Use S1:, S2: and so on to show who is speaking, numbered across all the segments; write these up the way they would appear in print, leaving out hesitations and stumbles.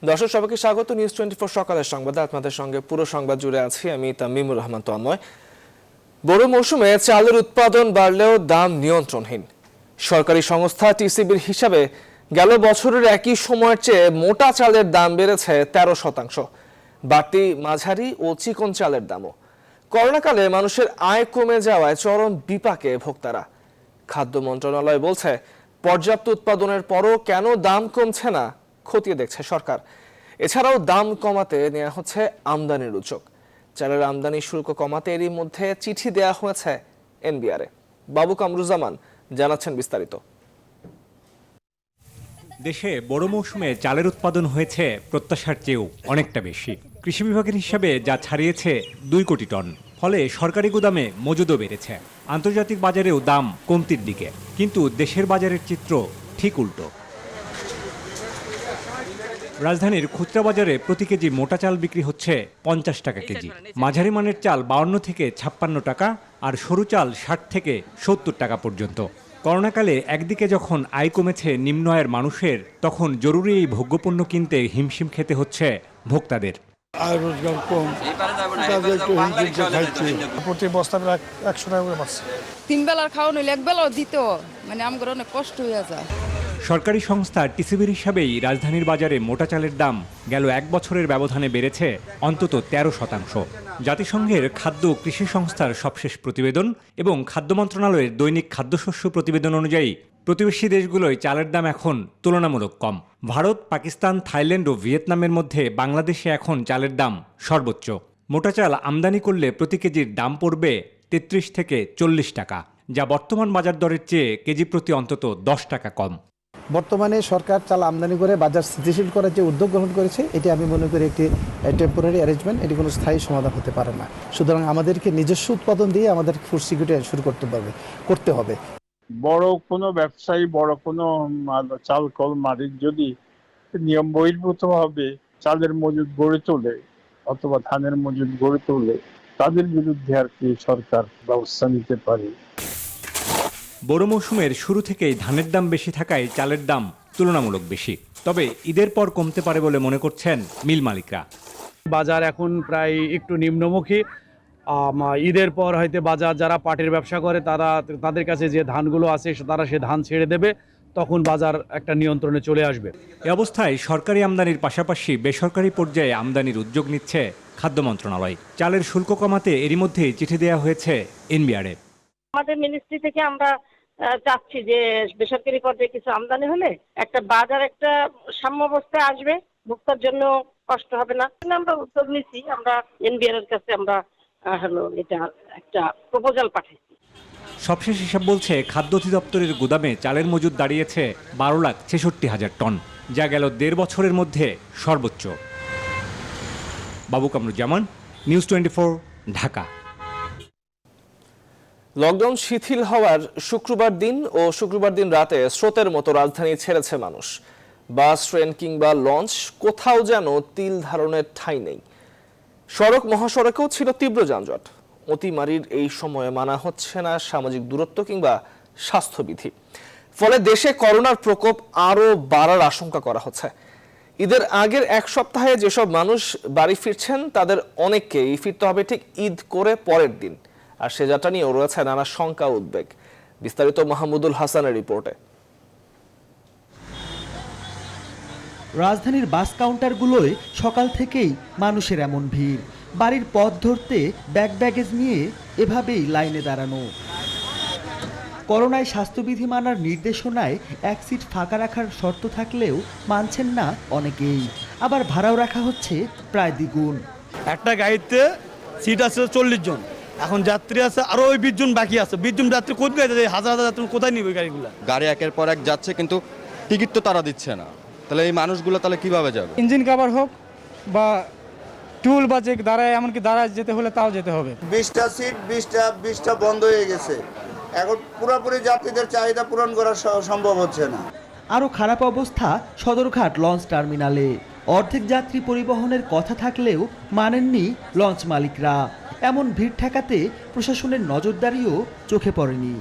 S1: দর্শক সবাইকে স্বাগত নিউজ 24 সকালের সংবাদে আপনাদের সঙ্গে পুরো সংবাদ জুড়ে আছি আমি তামিমুর রহমান তন্ময়। বড় মৌসুমে চালের উৎপাদন বাড়লেও দাম নিয়ন্ত্রণহীন। সরকারি সংস্থা টিসিবির হিসাবে গেল বছরের একই সময়ের চেয়ে মোটা চালের দাম বেড়েছে 13%। বাড়তি মাঝারি ও চিকন চালের দামও। করোনাকালে মানুষের আয় কমে যাওয়ায় চরম বিপাকে ভোক্তারা। খাদ্য মন্ত্রণালয় বলছে পর্যাপ্ত উৎপাদনের পরও কেন দাম কমছে না খতিয়ে দেখছে সরকার। এছাড়াও দাম কমাতে নেওয়া হচ্ছে আমদানির উদ্যোগ। চালের আমদানি শুল্ক কমাতে এরই মধ্যে চিঠি দেওয়া হয়েছে এনবিআরে। বাবু কামরুজ্জামান জানাচ্ছেন বিস্তারিত।
S2: দেশে বড় মৌসুমে চালের উৎপাদন হয়েছে প্রত্যাশার চেয়েও অনেকটা বেশি। কৃষি বিভাগের হিসাবে যা ছাড়িয়েছে 2 কোটি টন। ফলে সরকারি গুদামে মজুদও বেড়েছে। আন্তর্জাতিক বাজারেও দাম কমতির দিকে, কিন্তু দেশের বাজারের চিত্র ঠিক উল্টো। রাজধানীর খুচরা বাজারে প্রতি কেজি মোটা চাল বিক্রি হচ্ছে 50 টাকা কেজি। মাঝারি মানের চাল 52 থেকে 56 টাকা, আর সরু চাল 60 থেকে 70 টাকা পর্যন্ত। করোনাকালে একদিকে যখন আয় কমেছে নিম্ন আয়ের মানুষের, তখন জরুরি এই ভোগ্যপণ্য কিনতে হিমশিম খেতে হচ্ছে ভোক্তাদের।
S3: আয় রোজগার কম, প্রতি বস্তা 100 টাকা করে বাড়ছে।
S4: 3 বেলার খাওয়া নইলে 1 বেলাও দিত, মানে আমার অনেক কষ্ট হয়ে যায়।
S2: সরকারি সংস্থা টিসিবির হিসাবেই রাজধানীর বাজারে মোটা চালের দাম গেল 1 বছরের ব্যবধানে বেড়েছে অন্তত 13%। জাতিসংঘের খাদ্য ও কৃষি সংস্থার সবশেষ প্রতিবেদন এবং খাদ্য মন্ত্রণালয়ের দৈনিক খাদ্যশস্য প্রতিবেদন অনুযায়ী প্রতিবেশী দেশগুলোয় চালের দাম এখন তুলনামূলক কম। ভারত, পাকিস্তান, থাইল্যান্ড ও ভিয়েতনামের মধ্যে বাংলাদেশে এখন চালের দাম সর্বোচ্চ। মোটা চাল আমদানি করলে প্রতি কেজির দাম পড়বে 33 থেকে 40 টাকা, যা বর্তমান বাজার দরের চেয়ে কেজি প্রতি অন্তত 10 টাকা কম।
S5: বর্তমানে সরকার চাল আমদানি করে বাজার স্থিতিশীল করার যে উদ্যোগ গ্রহণ করেছে, এটি আমি মনে করি একটি টেম্পোরারি অ্যারেঞ্জমেন্ট, এটি কোনো স্থায়ী সমাধান হতে পারে না। সুতরাং আমাদেরকে নিজস্ব উৎপাদন দিয়ে আমাদের ফুড সিকিউরিটি এনশিওর করতে হবে।
S3: বড় কোনো ব্যবসায়ী, বড় কোনো চাল কল মালিক যদি নিয়ম বহির্ভূতভাবে চালের মজুদ গড়ে তোলে অথবা ধানের মজুদ গড়ে তোলে, তাদের বিরুদ্ধে আর কি সরকার ব্যবস্থা নিতে পারে।
S2: বড় মৌসুমের শুরু থেকেই ধানের দাম বেশি থাকায় চালের দাম তুলনামূলক বেশি। তবে ঈদের পর কমতে পারে বলে মনে করছেন মিল মালিকরা।
S6: বাজার এখন প্রায় একটু নিম্নমুখী। ঈদের পর হয়তো বাজার যারা পাটের ব্যবসা করে তাদের কাছে যে ধানগুলো আছে তারা সে ধান ছেড়ে দেবে, তখন বাজার একটা নিয়ন্ত্রণে চলে আসবে।
S2: এ অবস্থায় সরকারি আমদানির পাশাপাশি বেসরকারি পর্যায়ে আমদানির উদ্যোগ নিচ্ছে খাদ্য মন্ত্রণালয়। চালের শুল্ক কমাতে এরই মধ্যেই চিঠি দেওয়া হয়েছে এনবিআরে।
S7: আমাদের মিনিস্ট্রি থেকে আমরা চাচ্ছি যে বেসরকারি পর্যায়ে কিছু আমদানি হলে একটা বাজার একটা সাম্যাবস্থায় আসবে, ভোক্তার জন্য কষ্ট হবে না। আমরা উদ্যোগ নিচ্ছি, আমরা এনবিআর এর কাছে আমরা এটা একটা প্রপোজাল পাঠাইছি।
S2: সবশেষ হিসাব বলছে খাদ্য অধিদপ্তরের গুদামে চালের মজুদ দাঁড়িয়েছে 12,66,000 টন, যা গেল 1.5 বছরের মধ্যে সর্বোচ্চ। বাবু কামরুজ্জামান, নিউজ 24, ঢাকা।
S1: লকডাউন শিথিল হওয়ার শুক্রবার দিন রাতে স্রোতের মতো রাজধানী ছেড়েছে মানুষ। বাস, ট্রেন কিংবা লঞ্চ, কোথাও যেন তিল ধারণের ঠাঁই নেই। সড়ক মহাসড়কেও ছিল তীব্র যানজট। অতিমারির এই সময়ে মানা হচ্ছে না সামাজিক দূরত্ব কিংবা স্বাস্থ্যবিধি। ফলে দেশে করোনার প্রকোপ আরও বাড়ার আশঙ্কা করা হচ্ছে। ঈদের আগের 1 সপ্তাহে যেসব মানুষ বাড়ি ফিরছেন তাদের অনেককেই ফিরতে হবে ঠিক ঈদ করে পরের দিন। আর সে যাত্রা নিয়েও রয়েছে নানা শঙ্কা উদ্বেগ। বিস্তারিত মাহমুদুল হাসানের রিপোর্টে।
S8: রাজধানীর বাস কাউন্টারগুলোয় সকাল থেকেই মানুষের এমন ভিড়। বাড়ির পথ ধরতে ব্যাগেজ নিয়ে এভাবেই লাইনে দাঁড়ানো। করোনায় স্বাস্থ্যবিধি মানার নির্দেশনায় 1 সিট ফাঁকা রাখার শর্ত থাকলেও মানছেন না অনেকেই। আবার ভাড়াও রাখা হচ্ছে প্রায় দ্বিগুণ।
S9: একটা গাড়িতে সিট আছে 40 জন, এখন যাত্রী আছে আরো 20 জন বাকি আছে। 20 জন যাত্রী কোথায় যাবে? হাজার যাত্রী কোথায় নিবে গাড়িগুলো?
S10: গাড়ি একের পর এক যাচ্ছে, কিন্তু টিকিট তো তারা দিচ্ছে না। তাহলে এই মানুষগুলো তাহলে কিভাবে যাবে?
S11: ইঞ্জিন কভার হোক বা টুল বা যে দাঁড়ায়, এমনকি দাঁড়ায় যেতে হলে তাও যেতে হবে।
S12: 20টা সিট 20টা বন্ধ হয়ে গেছে। এখন পুরোপুরি যাত্রীদের চাহিদা পূরণ করা সম্ভব হচ্ছে না।
S8: আরও খারাপ অবস্থা সদরঘাট লঞ্চ টার্মিনালে। অর্ধেক যাত্রী পরিবহনের কথা থাকলেও মানেননি লঞ্চ মালিকরা। এমন ভিড় ঠেকাতে প্রশাসনের নজরদারিও চোখে পড়েনি।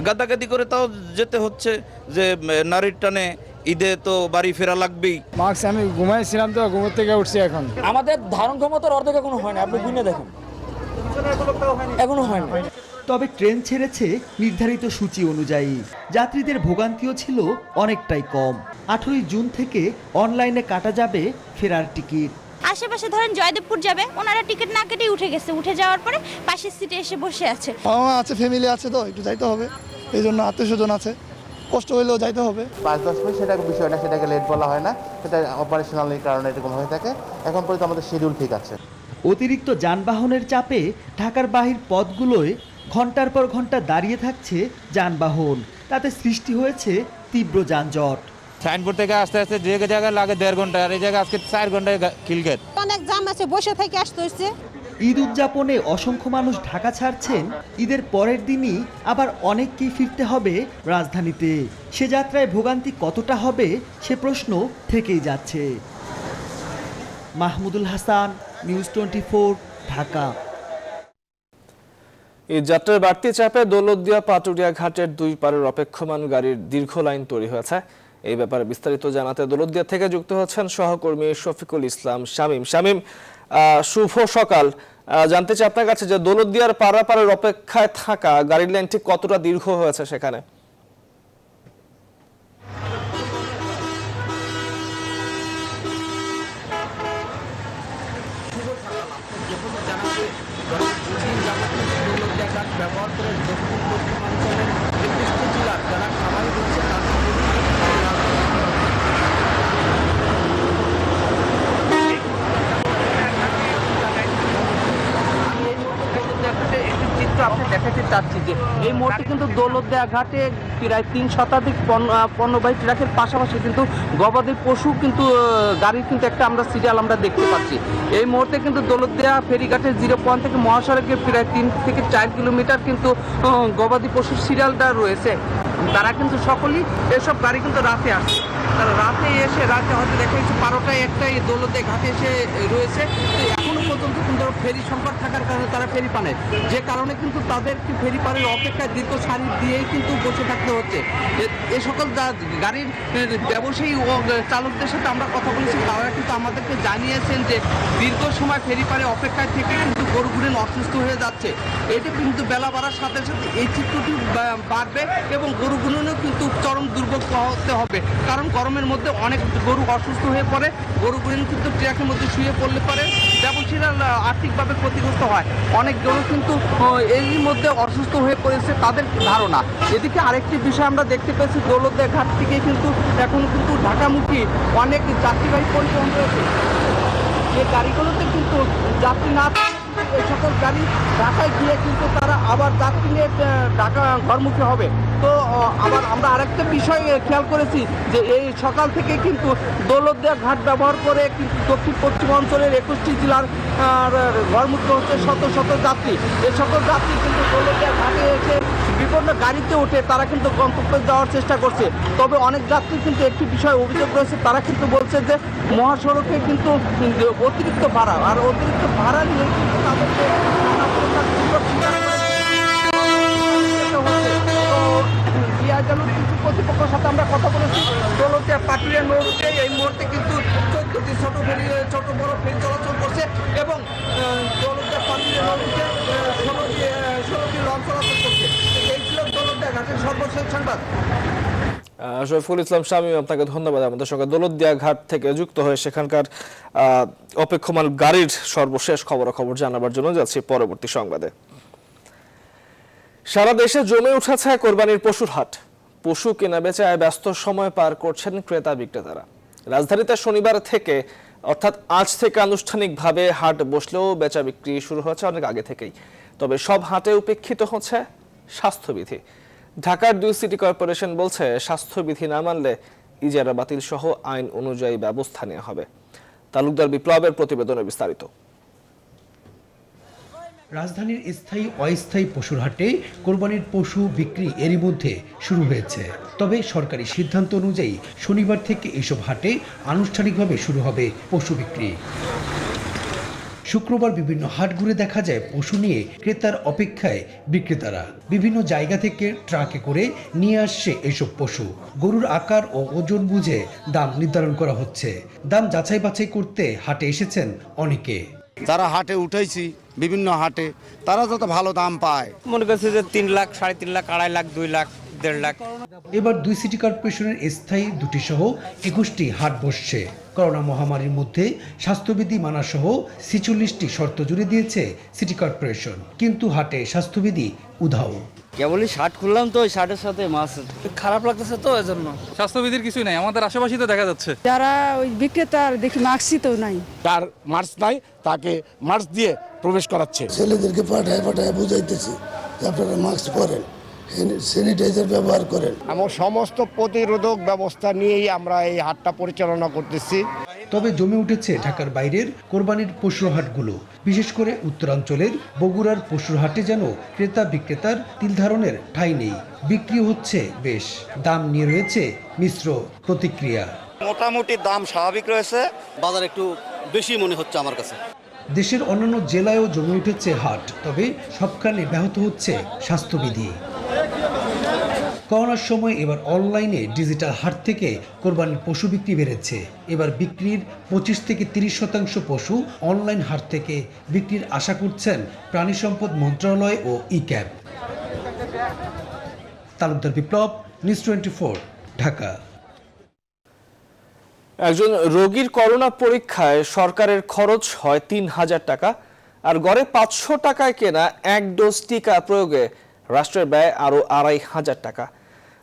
S13: গাদাগাদি করে তাও যেতে হচ্ছে, যে নারীর টানে
S9: ঈদে তো বাড়ি ফেরা লাগবেই।
S11: মাস্ক আমি ঘুমাইছিলাম তো, ঘুমোর থেকে উঠছি এখন।
S13: আমাদের ধারণ ক্ষমতার অর্ধেক এখনো হয় না, আপনি গুনে দেখেন এখনো হয় না।
S8: তবে ট্রেন ছেড়েছে নির্ধারিত সূচি অনুযায়ী। যাত্রীদের ভোগান্তিও ছিল অনেকটাই কম। 18 জুন থেকে অনলাইনে কাটা যাবে ফেরার টিকিট।
S14: আশেপাশে ধরেন জয়দেবপুর যাবে, ওনারা টিকিট না কেটেই উঠে গেছে, উঠে যাওয়ার পরে পাশের সিটে এসে বসে আছে।
S11: আছে, ফ্যামিলি আছে, তো একটু যাইতে হবে, এই জন্য আত্মীয় স্বজন আছে, কষ্ট হইলেও যাইতে হবে।
S13: 5-10 মিনিট সেটা বিষয় না, সেটাকে লেট বলা হয় না, সেটা অপারেশনাল কারণে এরকম হয়ে থাকে। এখন পর্যন্ত আমাদের শিডিউল ঠিক আছে।
S8: অতিরিক্ত যানবাহনের চাপে ঢাকার বাহির পথগুলোয় ঘন্টার পর ঘন্টা দাঁড়িয়ে থাকছে যানবাহন। তাতে সৃষ্টি হয়েছে তীব্র যানজট।
S11: সাইনবোর্ড থেকে আস্তে আস্তে যে জায়গায় লাগে 1.5 ঘন্টা, আর এই জায়গায় আজকে 4 ঘন্টায় খিলগেট।
S14: অনেক জাম আছে, বসে থেকে আসতে হচ্ছে।
S8: ঈদ উদযাপনে অসংখ্য মানুষ ঢাকা ছাড়ছেন। ঈদের পরের দিনই আবার অনেককেই ফিরতে হবে রাজধানীতে। সে যাত্রায় ভোগান্তি কতটা হবে সে প্রশ্ন থেকেই যাচ্ছে। মাহমুদুল হাসান, নিউজ 24, ঢাকা।
S1: এই যাত্রার বাড়তি চাপে দৌলতদিয়া পাটুরিয়া ঘাটের দুই পারের অপেক্ষমান গাড়ির দীর্ঘ লাইন তৈরি হয়েছে। এই ব্যাপারে বিস্তারিত জানাতে দৌলতদিয়া থেকে যুক্ত হচ্ছেন সহকর্মী শফিকুল ইসলাম শামীম। শামীম, শুভ সকাল। জানতে চাই আপনার কাছে যে দৌলতদিয়ার পারাপারের অপেক্ষায় থাকা গাড়ির লাইন ঠিক কতটা দীর্ঘ হয়েছে সেখানে?
S6: ব্যবহার করে দক্ষিণ পশ্চিমাঞ্চলের 21টি জেলার যারা খামারি দিচ্ছে একটি চিত্র আপনি দেখাতে চাচ্ছি যে এই মুহূর্তে কিন্তু দৌলতদিয়া ঘাটে প্রায় 3 শতাধিক পণ্যবাহী ট্রাকের পাশাপাশি কিন্তু গবাদি পশু কিন্তু গাড়ির কিন্তু একটা আমরা সিরিয়াল আমরা দেখতে পাচ্ছি। এই মুহূর্তে কিন্তু দৌলতদিয়া ফেরিঘাটের 0 পয়েন্ট থেকে মহাসড়কে প্রায় 3 থেকে 4 কিলোমিটার কিন্তু গবাদি পশুর সিরিয়ালটা রয়েছে। তারা কিন্তু সকলেই এসব গাড়ি কিন্তু রাতে আসে, তারা রাতে এসে রাতে হয়তো দেখা যাচ্ছে 12টায় একটাই দৌলতদিয়া ঘাটে এসে রয়েছে। তো এখনো পর্যন্ত কিন্তু ফেরি সংকট থাকার কারণে তারা ফেরি পানে, যে কারণে কিন্তু তাদেরকে ফেরি পানের অপেক্ষায় দীর্ঘ সারি দিয়েই কিন্তু বসে থাকতে হচ্ছে। এ সকল গাড়ির ব্যবসায়ী ও চালকদের সাথে আমরা কথা বলেছি, তারা কিন্তু আমাদেরকে জানিয়েছেন যে দীর্ঘ সময় ফেরি পারে অপেক্ষায় থেকে কিন্তু গরু গুড়েন অসুস্থ হয়ে যাচ্ছে। এটা কিন্তু বেলা বাড়ার সাথে সাথে এই চিত্রটি বাড়বে এবং গরু গুড়েনও কিন্তু চরম দুর্ভোগ হতে হবে, কারণ গরমের মধ্যে অনেক গরু অসুস্থ হয়ে পড়ে। গরু গুড়েন কিন্তু ট্রাকের মধ্যে শুয়ে পড়লে পারে ব্যবসায়ীরা আর্থিকভাবে ক্ষতিগ্রস্ত হয়। অনেক গরু কিন্তু এর মধ্যে অসুস্থ হয়ে পড়েছে তাদের ধারণা। এদিকে আরেকটি বিষয় আমরা দেখতে পেয়েছি, দৌলতদিয়া ঘাট থেকে কিন্তু এখন কিন্তু ঢাকামুখী অনেক যাত্রীবাহী পরিবহন রয়েছে। যে গাড়িগুলোতে কিন্তু যাত্রী না এই সকল গাড়ি ঢাকায় গিয়ে কিন্তু তারা আবার যাত্রী নিয়ে ঢাকা ঘরমুখী হবে। তো আবার আমরা আরেকটা বিষয় খেয়াল করেছি যে এই সকাল থেকে কিন্তু দৌলতদিয়া ঘাট ব্যবহার করে কিন্তু দক্ষিণ পশ্চিম অঞ্চলের 21টি জেলার ঘরমুখী হচ্ছে শত শত যাত্রী। এই সকল যাত্রী কিন্তু দৌলতদিয়া ঘাটে এসে বিভিন্ন গাড়িতে উঠে তারা কিন্তু গন্তব্যে যাওয়ার চেষ্টা করছে। তবে অনেক যাত্রী কিন্তু একটি বিষয় অভিযোগ রয়েছে, তারা কিন্তু বলছে যে মহাসড়কে কিন্তু অতিরিক্ত ভাড়া, আর অতিরিক্ত ভাড়া নিয়ে কিন্তু তাদেরকে নানা প্রকার কিছু কর্তৃপক্ষের সাথে আমরা কথা বলেছি। দৌলতদিয়া পাটুরিয়া নৌরুটে এই মুহূর্তে কিন্তু 14টি ছোট বড় ফেরি চলাচল করছে এবং দৌলতদিয়া পাটুরিয়া নৌরুটে 16টি লঞ্চ চলাচল করছে। এই ছিল দৌলতদিয়া ঘাটের সর্বশেষ সংবাদ।
S1: শফিকুল ইসলাম শামীম, আপনাকে ধন্যবাদ আমাদের সঙ্গে দৌলতদিয়া ঘাট থেকে যুক্ত হয়ে সেখানকার অপেক্ষমান গাড়ির সর্বশেষ খবরাখবর জানাবার জন্য যাচ্ছি পরবর্তী সংবাদে। সারা দেশে জমে উঠেছে কোরবানির পশুর হাট। পশু কেনা বেচায় ব্যস্ত সময় পার করছেন ক্রেতা বিক্রেতারা। রাজধানীতে শনিবার থেকে অর্থাৎ আজ থেকে আনুষ্ঠানিকভাবে হাট বসলেও বেচা বিক্রি শুরু হয়েছে অনেক আগে থেকেই। তবে সব হাটে উপেক্ষিত হচ্ছে স্বাস্থ্যবিধি। ঢাকার 2 সিটি কর্পোরেশন বলছে স্বাস্থ্যবিধি না মানলে ইজারা বাতিল সহ আইন অনুযায়ী ব্যবস্থা নেওয়া হবে। তালুকদার বিপ্লবের প্রতিবেদনে বিস্তারিত।
S15: রাজধানীর স্থায়ী অস্থায়ী পশুর হাটে কোরবানির পশু বিক্রি এরই মধ্যে শুরু হয়েছে। তবে সরকারি সিদ্ধান্ত অনুযায়ী শনিবার থেকে এসব হাটে আনুষ্ঠানিকভাবে শুরু হবে পশু বিক্রি। শুক্রবার বিভিন্ন হাট ঘুরে দেখা যায় পশু নিয়ে ক্রেতার অপেক্ষায় বিক্রেতারা। বিভিন্ন জায়গা থেকে ট্রাকে করে নিয়ে আসছে এসব পশু। গরুর আকার ও ওজন বুঝে দাম নির্ধারণ করা হচ্ছে। দাম যাচাই বাছাই করতে হাটে এসেছেন অনেকে।
S12: যারা হাটে উঠাইছি বিভিন্ন হাটে, তারা যত ভালো দাম পায়।
S11: মনে করছে যে 3 লাখ, 3.5 লাখ, 2.5 লাখ, 2 লাখ, 1.5 লাখ।
S15: এবার 2 সিটি কর্পোরেশনের স্থায়ী 2টি সহ 21টি হাট বসছে। করোনা মহামারীর মধ্যে স্বাস্থ্যবিধি মানা সহ 46টি শর্ত জুড়ে দিয়েছে সিটি কর্পোরেশন, কিন্তু হাটে স্বাস্থ্যবিধি উধাও।
S11: কেবলই শার্ট খুললাম তো ওই শার্টের সাথে মাছ খারাপ লাগতেছে তো এজন্য।
S6: স্বাস্থ্যবিধির কিছুই নাই, আমাদের আশেপাশেই তো দেখা যাচ্ছে।
S4: যারা ওই বিক্রেতার দেখি মাস্কই তো নাই,
S9: তার মাস্ক নাই, তাকে মাস্ক দিয়ে প্রবেশ করাচ্ছে।
S12: ছেলেদেরকে পাঠায় বুঝাইতেছি যে আপনারা মাস্ক পরেন, স্যানিটাইজার ব্যবহার করেন।
S9: আমার সমস্ত প্রতিরোধক ব্যবস্থা নিয়েই আমরা এই হাটটা পরিচালনা করতেছি।
S15: তবে জমে উঠেছে ঢাকার বাইরের কোরবানির পশুর হাটগুলো। বিশেষ করে উত্তরাঞ্চলের বগুড়ার পশুর হাটে যেন ক্রেতা বিক্রেতার তিল ধারণের ঠাঁই নেই। বিক্রি হচ্ছে বেশ, দাম নিয়ে রয়েছে মিশ্র প্রতিক্রিয়া।
S12: মোটামুটি দাম স্বাভাবিক রয়েছে, বাজার একটু বেশি মনে হচ্ছে আমার কাছে।
S15: দেশের অন্যান্য জেলায়ও জমে উঠেছে হাট, তবে সবখানে ব্যাহত হচ্ছে স্বাস্থ্যবিধি। করোনার সময় এবার অনলাইনে ডিজিটাল হাট থেকে কোরবানির পশু বিক্রি বেড়েছে। এবার বিক্রির 25 থেকে 30% পশু অনলাইন হাট থেকে বিক্রির আশা করছেন প্রাণী সম্পদ মন্ত্রণালয় ও ই-ক্যাব। তালুকদার বিপ্লব, নিউজ 24, ঢাকা।
S1: একজন রোগীর করোনা পরীক্ষায় সরকারের খরচ হয় 3000 টাকা, আর গড়ে 500 টাকায় কেনা এক ডোজ টিকা প্রয়োগে রাষ্ট্রের ব্যয় আরও 2500 টাকা।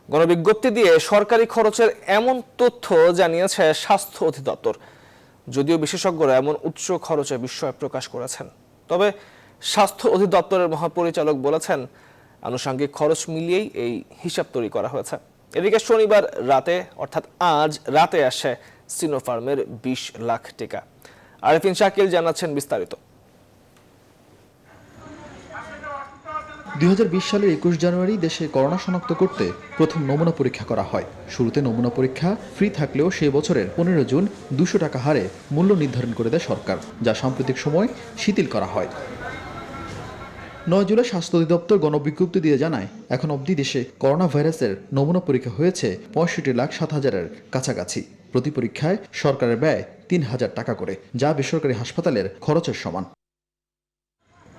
S1: গণবিজ্ঞপ্তি দিয়ে সরকারি খরচের এমন তথ্য জানিয়েছে স্বাস্থ্য অধিদপ্তর। যদিও বিশেষজ্ঞরা এমন উচ্চ খরচে বিস্ময় প্রকাশ করেছেন, তবে স্বাস্থ্য অধিদপ্তরের মহাপরিচালক বলেছেন আনুষঙ্গিক খরচ মিলিয়েই এই হিসাব তৈরি করা হয়েছে। এদিকে শনিবার রাতে অর্থাৎ আজ রাতে আসে সিনোফার্মের 20 লাখ টিকা। আরিফিন শাকিল জানাচ্ছেন বিস্তারিত।
S16: 2020 সালের 21 জানুয়ারি দেশে করোনা শনাক্ত করতে প্রথম নমুনা পরীক্ষা করা হয়। শুরুতে নমুনা পরীক্ষা ফ্রি থাকলেও সেই বছরের 15 জুন 200 টাকা হারে মূল্য নির্ধারণ করে দেয় সরকার, যা সাম্প্রতিক সময় শিথিল করা হয়। 9 জুলাই স্বাস্থ্য অধিদপ্তর গণবিজ্ঞপ্তি দিয়ে জানায়, এখন অবধি দেশে করোনা ভাইরাসের নমুনা পরীক্ষা হয়েছে 65,07,000-এর কাছাকাছি। প্রতি পরীক্ষায় সরকারের ব্যয় 3000 টাকা করে, যা বেসরকারি হাসপাতালের খরচের সমান।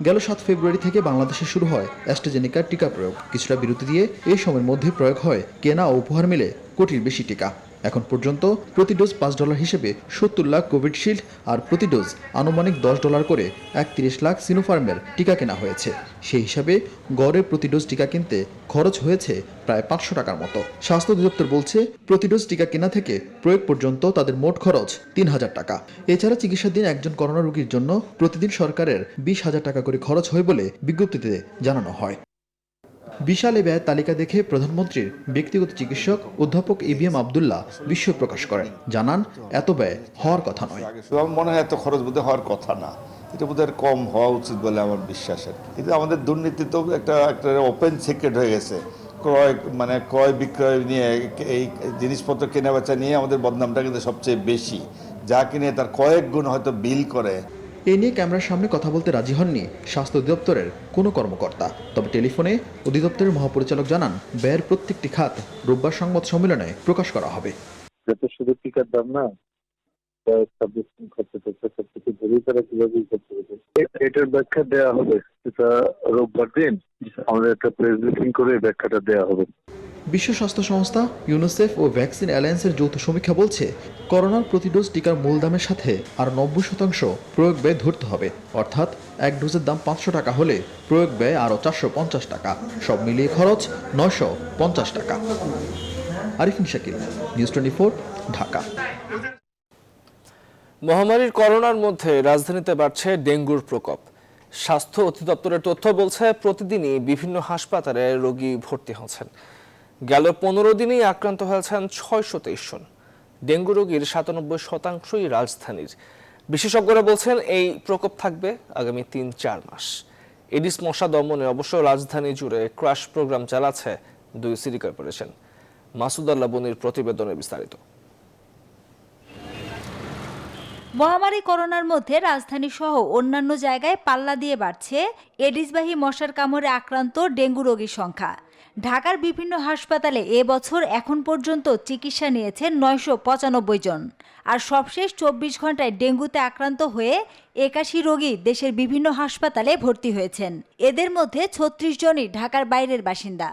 S16: গেল 7 ফেব্রুয়ারি থেকে বাংলাদেশে শুরু হয় অ্যাস্ট্রাজেনেকার টিকা প্রয়োগ। কিছুটা বিরতি দিয়ে এই সময়ের মধ্যে প্রয়োগ হয় কেনা ও উপহার মিলে কোটির বেশি টিকা। এখন পর্যন্ত প্রতি ডোজ $5 হিসেবে 70 লাখ কোভিডশিল্ড আর প্রতি ডোজ আনুমানিক $10 করে 31 লাখ সিনোফার্মের টিকা কেনা হয়েছে। সেই হিসাবে গড়ে প্রতি ডোজ টিকা কিনতে খরচ হয়েছে প্রায় 500 টাকার মতো। স্বাস্থ্য অধিদপ্তর বলছে প্রতি ডোজ টিকা কেনা থেকে প্রয়োগ পর্যন্ত তাদের মোট খরচ 3000 টাকা। এছাড়া চিকিৎসাধীন একজন করোনা রোগীর জন্য প্রতিদিন সরকারের 20,000 টাকা করে খরচ হয় বলে বিজ্ঞপ্তিতে জানানো হয়। বিশাল এ ব্যয়ের তালিকা দেখে প্রধানমন্ত্রীর ব্যক্তিগত চিকিৎসক অধ্যাপক এবিএম আব্দুল্লাহ বিস্ময় প্রকাশ করেন। জানান, এত ব্যয় হওয়ার কথা নয়।
S12: আমার মনে হয় এত খরচ বোধহয় হওয়ার কথা না, এটা বোধহয় কম হওয়া উচিত বলে আমার বিশ্বাস। আর কিন্তু আমাদের দুর্নীতি তো একটা ওপেন সিক্রেট হয়ে গেছে। ক্রয় বিক্রয় নিয়ে, এই জিনিসপত্র কেনা বেচা নিয়ে আমাদের বদনামটা কিন্তু সবচেয়ে বেশি। যা কিনে তার কয়েক গুণ হয়তো বিল করে।
S16: এ নিয়ে ক্যামেরার সামনে কথা বলতে রাজি হননি স্বাস্থ্য অধিদপ্তরের কোনো কর্মকর্তা। তবে টেলিফোনে অধিদপ্তরের মহাপরিচালক জানান, ব্যয়ের প্রত্যেকটি খাত রোববার সংবাদ সম্মেলনে প্রকাশ করা হবে।
S3: এটা শুধু টিকার দাম না, এটার ব্যাখ্যা দেওয়া হবে। এটা রোববার দিন আমাদের একটা প্রেস ব্রিফিং করে ব্যাখ্যাটা দেওয়া হবে।
S16: বিশ্ব স্বাস্থ্য সংস্থা, ইউনিসেফ ও ভ্যাকসিন অ্যালায়েন্সের যৌথ সমীক্ষা বলছে, করোনার প্রতি ডোজ টিকার মূল দামের সাথে আর 90% প্রয়োগ ব্যয় ধরতে হবে। অর্থাৎ এক ডোজের দাম 500 টাকা হলে প্রয়োগ ব্যয় আরও 450 টাকা। সব মিলিয়ে খরচ 950 টাকা। আরিফিন শাকিল, নিউজ 24, ঢাকা।
S1: মহামারীর করোনার মধ্যে রাজধানীতে বাড়ছে ডেঙ্গুর প্রকোপ। স্বাস্থ্য অধিদপ্তরের তথ্য বলছে, প্রতিদিনই বিভিন্ন হাসপাতালে রোগী ভর্তি হচ্ছেন। গেল 15 দিনেই আক্রান্ত হয়েছেন 623 জন। ডেঙ্গু রোগীর 97% রাজধানীর। বিশেষজ্ঞরা বলছেন এই প্রকোপ থাকবে আগামী 3-4 মাস। এডিস মশা দমনে অবশ্য রাজধানী জুড়ে ক্রাশ প্রোগ্রাম চালাচ্ছে 2 সিটি কর্পোরেশন। মাসুদ আল্লাহ বনির প্রতিবেদনে বিস্তারিত।
S14: মহামারী করোনার মধ্যে রাজধানী সহ অন্যান্য জায়গায় পাল্লা দিয়ে বাড়ছে এডিসবাহী মশার কামড়ে আক্রান্ত ডেঙ্গু রোগীর সংখ্যা। ঢাকার বিভিন্ন হাসপাতালে এবছর এখন পর্যন্ত চিকিৎসা নিয়েছেন 995 জন। আর সবশেষ 24 ঘন্টায় ডেঙ্গুতে আক্রান্ত হয়ে 81 রোগী দেশের বিভিন্ন হাসপাতালে ভর্তি হয়েছেন। এদের মধ্যে 36 জনই ঢাকার বাইরের বাসিন্দা।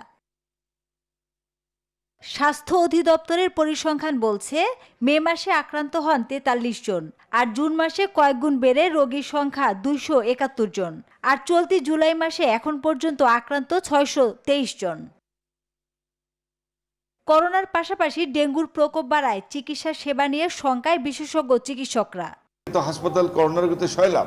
S14: স্বাস্থ্য অধিদপ্তরের পরিসংখ্যান বলছে মে মাসে আক্রান্ত হন 43 জন, আর জুন মাসে কয়েকগুণ বেড়ে রোগীর সংখ্যা 271 জন, আর চলতি জুলাই মাসে এখন পর্যন্ত আক্রান্ত 623 জন। করোনার পাশাপাশি ডেঙ্গুর প্রকোপ বাড়ায় চিকিৎসা সেবা নিয়ে শঙ্কায় বিশেষজ্ঞ চিকিৎসকরা।
S12: তো হাসপাতাল করোনার গতি সয়লাম,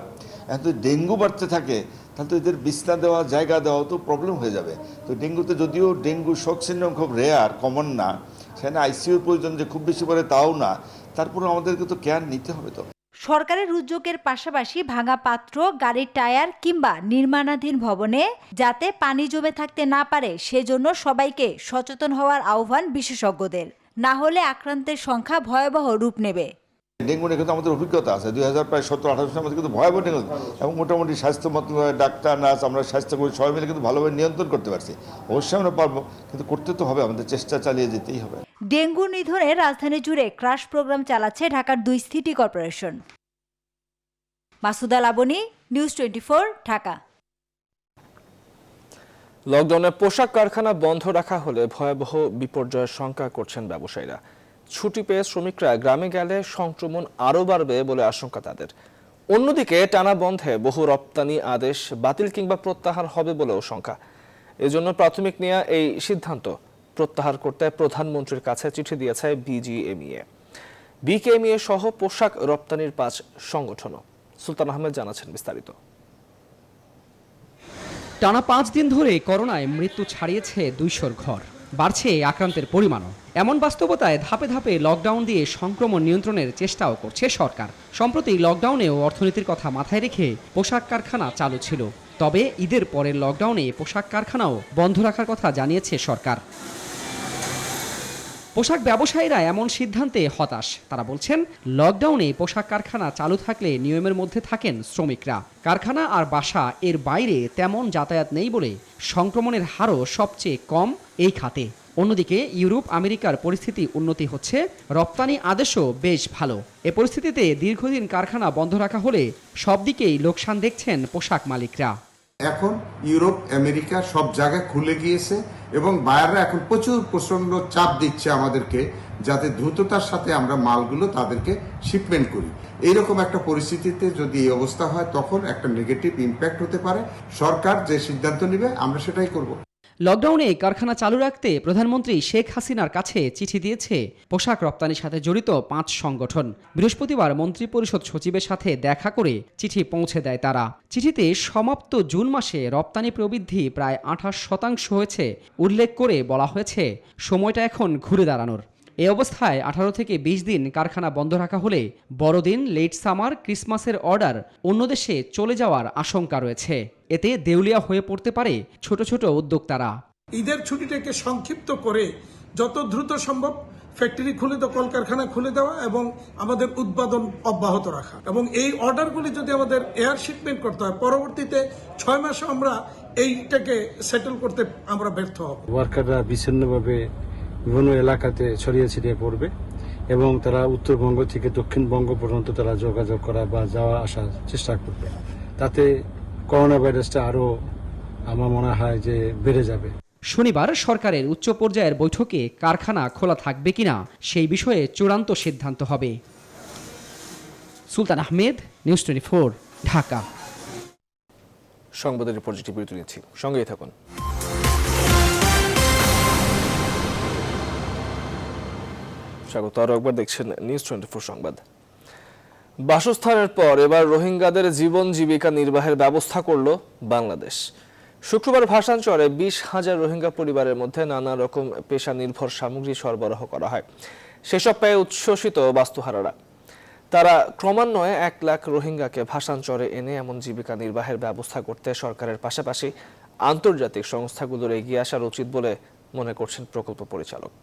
S12: এখন যদি ডেঙ্গু বাড়তে থাকে তাহলে তো এদের বিছনা দেওয়া, জায়গা দেওয়া তো প্রবলেম হয়ে যাবে। তো ডেঙ্গুতে যদিও ডেঙ্গু শক সিনড্রোম খুব রেয়ার, কমন না, সেখানে আইসিইউর প্রয়োজন যে খুব বেশি পড়ে তাও না, তারপরে আমাদেরকে তো কেয়ার নিতে হবে। তো
S14: সরকারের উদ্যোগের পাশাপাশি ভাঙা পাত্র, গাড়ির টায়ার কিংবা নির্মাণাধীন ভবনে যাতে পানি জমে থাকতে না পারে সেজন্য সবাইকে সচেতন হওয়ার আহ্বান বিশেষজ্ঞদের। না হলে আক্রান্তের সংখ্যা ভয়াবহ রূপ নেবে।
S12: ডেঙ্গু নিয়ে কিন্তু আমাদের অভিজ্ঞতা আছে, 2017-18 সালের মধ্যে কিন্তু ভয়াবহ ডেঙ্গু, এবং মোটামুটি স্বাস্থ্য মন্ত্রণালয়, ডাক্তার, নার্স, আমরা স্বাস্থ্যকর্মী সবাই মিলে কিন্তু ভালোভাবে নিয়ন্ত্রণ করতে পারছি। অবশ্যই আমরা পারবো, কিন্তু করতে তো হবে, আমাদের চেষ্টা চালিয়ে যেতেই হবে।
S14: ডেঙ্গু নিধনে রাজধানী জুড়ে ক্রাশ প্রোগ্রাম চালাচ্ছে ঢাকার 2 city corporation. Masuda Laboni, news 24, Dhaka.
S1: লকডাউনে পোশাক কারখানা বন্ধ রাখা হলে ভয়াবহ বিপর্যয়ের শঙ্কা করছেন ব্যবসায়ীরা। ছুটি পেয়ে শ্রমিকরা গ্রামে গেলে সংক্রমণ আরও বাড়বে বলে আশঙ্কা তাদের। অন্যদিকে টানা বন্ধে বহু রপ্তানি আদেশ বাতিল কিংবা প্রত্যাহার হবে বলেও শঙ্কা। এজন্য প্রাথমিক নেওয়া এই সিদ্ধান্ত প্রত্যাহার করতে প্রধানমন্ত্রীর কাছে চিঠি দিয়েছে বিকেএমইএ সহ পোশাক রপ্তানির 5 সংগঠনও। সুলতান আহমেদ জানাচ্ছেন বিস্তারিত।
S17: টানা 5 দিন ধরে করোনায় মৃত্যু ছাড়িয়েছে 200 ঘর, বাড়ছে আক্রান্তের পরিমাণও। এমন বাস্তবতায় ধাপে ধাপে লকডাউন দিয়ে সংক্রমণ নিয়ন্ত্রণের চেষ্টাও করছে সরকার। সম্প্রতি লকডাউনেও অর্থনীতির কথা মাথায় রেখে পোশাক কারখানা চালু ছিল, তবে ঈদের পরের লকডাউনে পোশাক কারখানাও বন্ধ রাখার কথা জানিয়েছে সরকার। পোশাক ব্যবসায়ীরা এমন সিদ্ধান্তে হতাশ। তারা বলছেন, লকডাউনে পোশাক কারখানা চালু থাকলে নিয়মের মধ্যে থাকেন শ্রমিকরা। কারখানা আর বাসা এর বাইরে তেমন যাতায়াত নেই বলে সংক্রমণের হারও সবচেয়ে কম এই খাতে। অন্যদিকে ইউরোপ আমেরিকার পরিস্থিতি উন্নতি হচ্ছে, রপ্তানি আদেশও বেশ ভালো। এ পরিস্থিতিতে দীর্ঘদিন কারখানা বন্ধ রাখা হলে সব দিকেই লোকসান দেখছেন পোশাক মালিকরা।
S18: এখন ইউরোপ আমেরিকা সব জায়গায় খুলে গিয়েছে এবং বায়াররা এখন প্রচন্ড চাপ দিচ্ছে আমাদেরকে, যাতে দ্রুততার সাথে আমরা মালগুলো তাদেরকে শিপমেন্ট করি। এইরকম একটা পরিস্থিতিতে যদি এই অবস্থা হয় তখন একটা নেগেটিভ ইম্প্যাক্ট হতে পারে। সরকার যে সিদ্ধান্ত নেবে আমরা সেটাই করব।
S17: লকডাউনে কারখানা চালু রাখতে প্রধানমন্ত্রী শেখ হাসিনার কাছে চিঠি দিয়েছে পোশাক রপ্তানির সাথে জড়িত 5 সংগঠন। বৃহস্পতিবার মন্ত্রিপরিষদ সচিবের সাথে দেখা করে চিঠি পৌঁছে দেয় তারা। চিঠিতে সমাপ্ত জুন মাসে রপ্তানি প্রবৃদ্ধি প্রায় 28% হয়েছে উল্লেখ করে বলা হয়েছে সময়টা এখন ঘুরে দাঁড়ানোর। এই অবস্থায় 18 থেকে 20 দিন কারখানা বন্ধ রাখা হলে বড়দিন, লেট সামার, ক্রিসমাসের অর্ডার অন্য দেশে চলে যাওয়ার আশঙ্কা রয়েছে। এতে দেউলিয়া হয়ে পড়তে পারে ছোট ছোট উদ্যোক্তারা।
S19: ঈদের ছুটিটাকে সংক্ষিপ্ত করে যত দ্রুত সম্ভব ফ্যাক্টরি খুলে দেওয়া, কলকারখানা খুলে দেওয়া এবং আমাদের উৎপাদন অব্যাহত রাখা, এবং এই অর্ডারগুলি যদি আমাদের এয়ার শিপমেন্ট করতে হয় পরবর্তীতে 6 মাসে আমরা এইটাকে সেটেল করতে আমরা ব্যর্থ হব।
S6: ওয়ার্কাররা বিচ্ছিন্নভাবে বিভিন্ন এলাকাতে ছড়িয়ে ছিটিয়ে পড়বে এবং তারা উত্তরবঙ্গ থেকে দক্ষিণবঙ্গ পর্যন্ত তারা যোগাযোগ করা বা যাওয়া আসার চেষ্টা করবে। তাতে করোনা ভাইরাসটা আরও আমার মনে হয় যে বেড়ে যাবে।
S17: শনিবার সরকারের উচ্চ পর্যায়ের বৈঠকে কারখানা খোলা থাকবে কিনা সেই বিষয়ে চূড়ান্ত সিদ্ধান্ত হবে। সুলতান আহমেদ, নিউজ 24, ঢাকা।
S1: সংবাদের রিপোর্টটি বিরতি নিচ্ছি, সঙ্গেই থাকুন। স্বাগত, আরও একবার দেখছেন নিউজ 24 সংবাদ। বাসস্থানের পর এবার রোহিঙ্গাদের জীবন জীবিকা নির্বাহের ব্যবস্থা করল বাংলাদেশ। শুক্রবার ভাসানচরে 20,000 রোহিঙ্গা পরিবারের মধ্যে নানা রকম পেশা নির্ভর সামগ্রী সরবরাহ করা হয়। সেসব পেয়ে উচ্ছ্বসিত বাস্তুহারারা। তারা ক্রমান্বয়ে 1 লাখ রোহিঙ্গাকে ভাসানচরে এনে এমন জীবিকা নির্বাহের ব্যবস্থা করতে সরকারের পাশাপাশি আন্তর্জাতিক সংস্থাগুলোর এগিয়ে আসার উচিত বলে মনে করছেন প্রকল্প পরিচালক।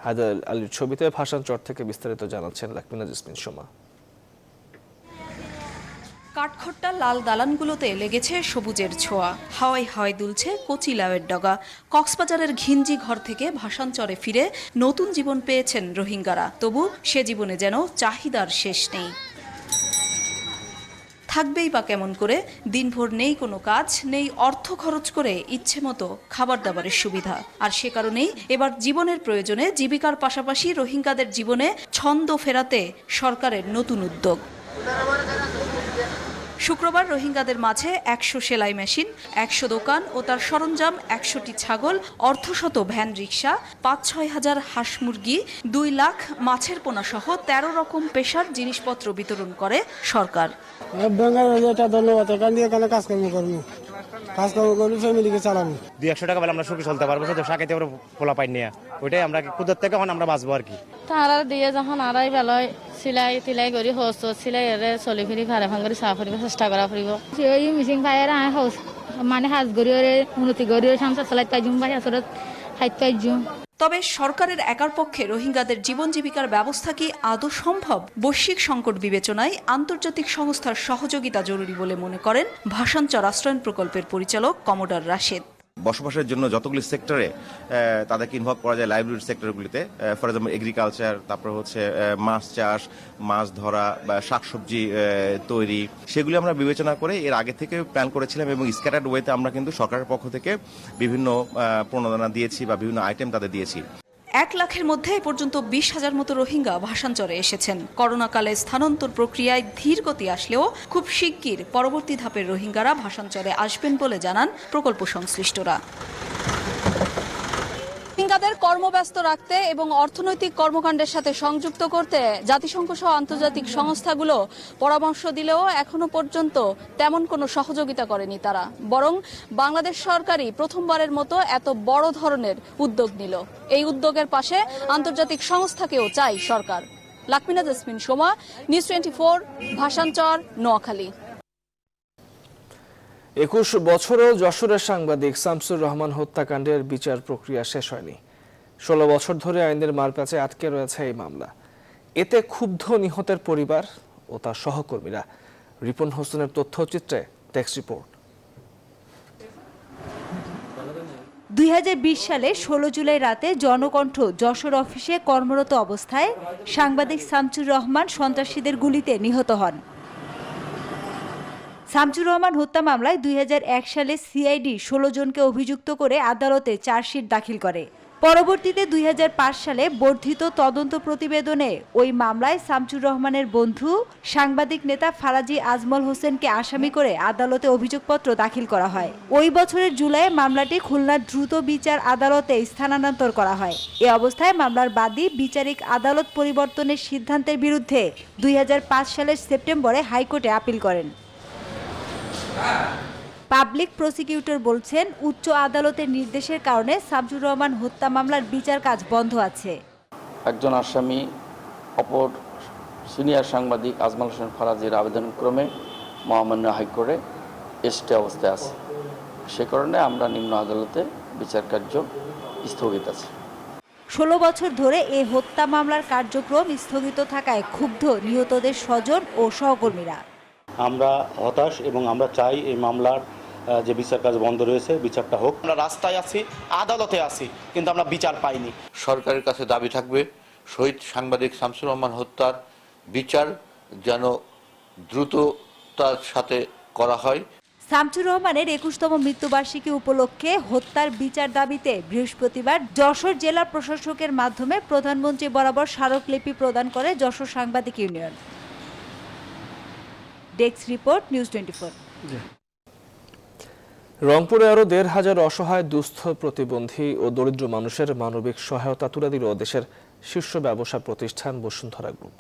S1: হায়দার আলীর ছবিতে ভাসানচর থেকে বিস্তারিত জানাচ্ছেন লাকমিনা জেসমিন সোমা।
S20: কাঠখোট্টা লাল দালানগুলোতে লেগেছে সবুজের ছোঁয়া, হাওয়ায় হাওয়ায় দুলছে কচি লাউয়ের ডগা। কক্সবাজারের ঘিঞ্জি ঘর থেকে ভাসানচরে ফিরে নতুন জীবন পেয়েছেন রোহিঙ্গারা, তবু সে জীবনে যেন চাহিদার শেষ নেই। থাকবেই বা কেমন করে, দিনভর নেই কোনো কাজ, নেই অর্থ খরচ করে ইচ্ছে মতো খাবার দাবারের সুবিধা। আর সে কারণেই এবার জীবনের প্রয়োজনে জীবিকার পাশাপাশি রোহিঙ্গাদের জীবনে ছন্দ ফেরাতে সরকারের নতুন উদ্যোগ। শুক্রবার রোহিঙ্গাদের মাঝে ১০০ সেলাই মেশিন, ১০০ দোকান ও তার সরঞ্জাম, ১০০টি ছাগল, অর্ধশত ভ্যান রিক্সা, ৫-৬ হাজার হাঁস মুরগি, ২ লাখ মাছের পোনা সহ ১৩ রকম পেশার জিনিসপত্র বিতরণ করে সরকার।
S11: কাজকর্ম করবো, ফ্যামিলিকে চালাবো।
S6: ২০০ টাকা পেলে আমরা সুখে চলতে পারবো, শুধু সাকাইতে পারবো পোলা পাই নিয়ে, ওইটাই আমরা কুদর থেকে আমরা বাঁচবো আর কি।
S4: তারা দিয়ে যখন আড়াই বেলায় সিলাই টিলাই করি হোস সিলাই চলি ফিরি ফারে ফান করে চা ফুরিব চেষ্টা করা ফুরিব ওই মিচিং পায়ের হোস মানে হাজ গড়ি উন্নতি গড়ি সংসার চলাই পাইজুম ভাই আসলে হাইট পাইজুম।
S20: তবে সরকারের একার পক্ষে রোহিঙ্গাদের জীবন জীবিকার ব্যবস্থা কি আদৌ সম্ভব? বৈশ্বিক সংকট বিবেচনায় আন্তর্জাতিক সংস্থার সহযোগিতা জরুরি বলে মনে করেন ভাসানচর আশ্রয়ণ প্রকল্পের পরিচালক কমোডর রাশেদ।
S21: বসবাসের জন্য যতগুলি সেক্টরে তাদেরকে ইনভলভ করা যায়, লাইভলিহুড সেক্টরগুলিতে, ফর এক্সাম্পল এগ্রিকালচার, তারপর হচ্ছে মাছ চাষ, মাছ ধরা বা শাকসবজি তৈরি, সেগুলি আমরা বিবেচনা করে এর আগে থেকে প্ল্যান করেছিলাম এবং স্ক্যাটার্ড ওয়েতে আমরা কিন্তু সরকারের পক্ষ থেকে বিভিন্ন প্রণোদনা দিয়েছি বা বিভিন্ন আইটেম তাদের দিয়েছি।
S20: ১ লাখের মধ্যে এ পর্যন্ত ২০,০০০ মতো রোহিঙ্গা ভাসানচরে এসেছেন। করোনাকালে স্থানান্তর প্রক্রিয়ায় ধীর গতি আসলেও খুব শিগগির পরবর্তী ধাপের রোহিঙ্গারা ভাসানচরে আসবেন বলে জানান প্রকল্প সংশ্লিষ্টরা। রোহিঙ্গাদের কর্মব্যস্ত রাখতে এবং অর্থনৈতিক কর্মকাণ্ডের সাথে সংযুক্ত করতে জাতিসংঘ সহ আন্তর্জাতিক সংস্থাগুলো পরামর্শ দিলেও এখনো পর্যন্ত তেমন কোনো সহযোগিতা করেনি তারা, বরং বাংলাদেশ সরকারই প্রথমবারের মতো এত বড় ধরনের উদ্যোগ নিল। এই উদ্যোগের পাশে আন্তর্জাতিক সংস্থাকেও চাই সরকার। লাকমিনা জেসমিন, সোমা, নিউজ 24, ভাসানচর, নোয়াখালী।
S1: ২১ বছরেও যশোরের সাংবাদিক শামসুর রহমান হত্যাকাণ্ডের বিচার প্রক্রিয়া শেষ হয়নি। ১৬ বছর ধরে আইনের মারপ্যাঁচে আটকে রয়েছে এই মামলা। এতে ক্ষুব্ধ নিহতের পরিবার ও তার সহকর্মীরা। রিপন হোসেনের তথ্যচিত্রে টেক্সট রিপোর্ট।
S14: ২০২০ সালে ১৬ জুলাই রাতে জনকণ্ঠ যশোর অফিসে কর্মরত অবস্থায় সাংবাদিক শামসুর রহমান সন্ত্রাসীদের গুলিতে নিহত হন। শামসুর রহমান হত্যা মামলায় ২০০১ সালে সিআইডি ১৬ জনকে অভিযুক্ত করে আদালতে চার্জশিট দাখিল করে। পরবর্তীতে ২০০৫ সালে বর্ধিত তদন্ত প্রতিবেদনে ওই মামলায় শামসুর রহমানের বন্ধু সাংবাদিক নেতা ফারাজি আজমল হোসেনকে আসামি করে আদালতে অভিযোগপত্র দাখিল করা হয়। ওই বছরের জুলাইয়ে মামলাটি খুলনার দ্রুত বিচার আদালতে স্থানান্তর করা হয়। এ অবস্থায় মামলার বাদী বিচারিক আদালত পরিবর্তনের সিদ্ধান্তের বিরুদ্ধে ২০০৫ সালের সেপ্টেম্বরে হাইকোর্টে আপিল করেন। পাবলিক প্রসিকিউটর বলছেন, উচ্চ আদালতের নির্দেশের কারণে শামসুর রহমান হত্যা মামলার বিচার কাজ বন্ধ আছে।
S22: একজন আসামি অপর সিনিয়র সাংবাদিক আজমল হোসেন ফারাজির আবেদনক্রমে মহামান্য হাইকোর্টে স্টে অবস্থায় আছে। সে কারণে আমরা নিম্ন আদালতে বিচার কার্য স্থগিত আছে।
S14: ১৬ বছর ধরে এই হত্যা মামলার কার্যক্রম স্থগিত থাকায় ক্ষুব্ধ নিহতদের স্বজন ও সহকর্মীরা।
S23: আমরা হতাশ এবং আমরা চাই এই মামলার যে বিচার কাজ বন্ধ রয়েছে বিচারটা হোক।
S24: আমরা রাস্তায় আছি, আদালতে আছি, কিন্তু আমরা বিচার পাইনি।
S25: সরকারের কাছে দাবি থাকবে শহীদ সাংবাদিক শামসুর রহমান হত্যার বিচার যেন দ্রুততার সাথে করা হয়।
S14: শামসুর রহমানের ২১তম মৃত্যুবার্ষিকী উপলক্ষে হত্যার বিচার দাবিতে বৃহস্পতিবার যশোর জেলা প্রশাসকের মাধ্যমে প্রধানমন্ত্রী বরাবর স্মারকলিপি প্রদান করে যশোর সাংবাদিক ইউনিয়ন। Desk report, news 24।
S1: রংপুরে আরও ১৫০০ অসহায়, দুস্থ, প্রতিবন্ধী ও দরিদ্র মানুষের মানবিক সহায়তা তুলে দিল দেশের শীর্ষ ব্যবসা প্রতিষ্ঠান বসুন্ধরা গ্রুপ।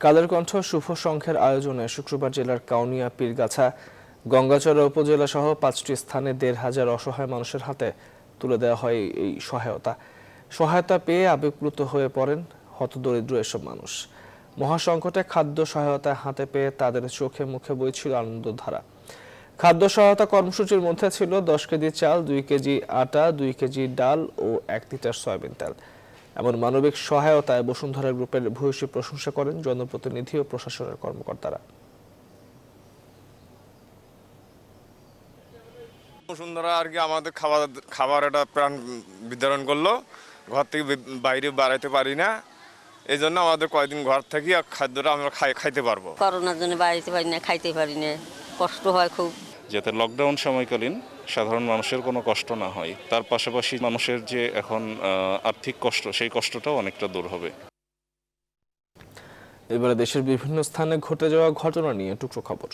S1: কালের কণ্ঠ শুভ সংঘের আয়োজনে শুক্রবার জেলার কাউনিয়া, পীরগাছা, গঙ্গাচড়া উপজেলা সহ ৫টি স্থানে ১৫০০ অসহায় মানুষের হাতে তুলে দেওয়া হয় এই সহায়তা পেয়ে আবেগপ্লুত হয়ে পড়েন হতদরিদ্র এসব মানুষ। মহাসংকটে খাদ্য সহায়তা হাতে পেয়ে তাদের চোখে মুখে বইছিল আনন্দধারা। খাদ্য সহায়তা কর্মসূচির মধ্যে ছিল ১০ কেজি চাল, ২ কেজি আটা, ২ কেজি ডাল ও ১ লিটার সয়াবিন তেল। এমন মানবিক সহায়তায় বসুন্ধরা গ্রুপের ভূয়সী প্রশংসা করেন জনপ্রতিনিধি ও প্রশাসনের কর্মকর্তারা।
S2: বসুন্ধরা আর কি আমাদের খাবার একটা প্রাণ বিতরণ করলো। ঘর থেকে বাইরে বাড়াইতে পারি না, এই জন্য আমাদের কয়েকদিন ঘর থেকে খাদ্যটা আমরা খাইতে পারবো।
S5: করোনার জন্য বাড়াইতে পারি না, খাইতে পারি না, কষ্ট হয় খুব।
S7: যাতে লকডাউন সময়কালীন সাধারণ মানুষের কোনো কষ্ট না হয়, তার পাশাপাশি মানুষের যে এখন আর্থিক কষ্ট, সেই কষ্টটাও অনেকটা দূর হবে।
S1: এবারে দেশের বিভিন্ন স্থানে ঘটে যাওয়া ঘটনা নিয়ে টুকরো খবর।